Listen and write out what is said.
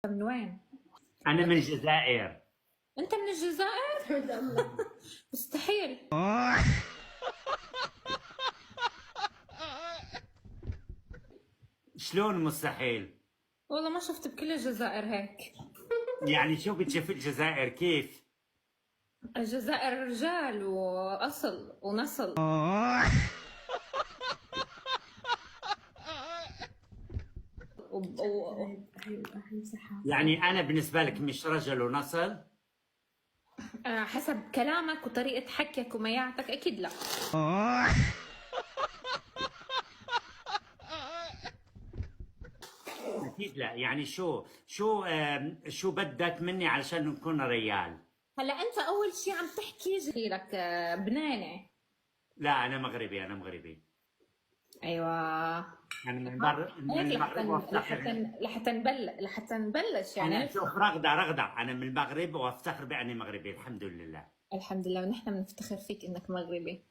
من وين؟ أنا من الجزائر. أنت من الجزائر؟ مستحيل. شلون مستحيل؟ والله ما شفت بكل الجزائر هيك. يعني شو بتشوف الجزائر كيف؟ الجزائر رجال وأصل ونسل. يعني أنا بالنسبة لك مش رجل ونصل؟ حسب كلامك وطريقة حكيك ومياعتك أكيد لا. أكيد لا. يعني شو بدك مني علشان نكون ريال؟ هلا أنت أول شيء عم تحكي لك بنانة. لا أنا مغربي، أنا مغربي. أيوة. أنا من هيك المغرب وافتخر. لحتى نبلش أنا يعني. شوف رغدة، أنا من المغرب وافتخر بأني مغربي الحمد لله. الحمد لله، ونحن بنفتخر فيك إنك مغربي.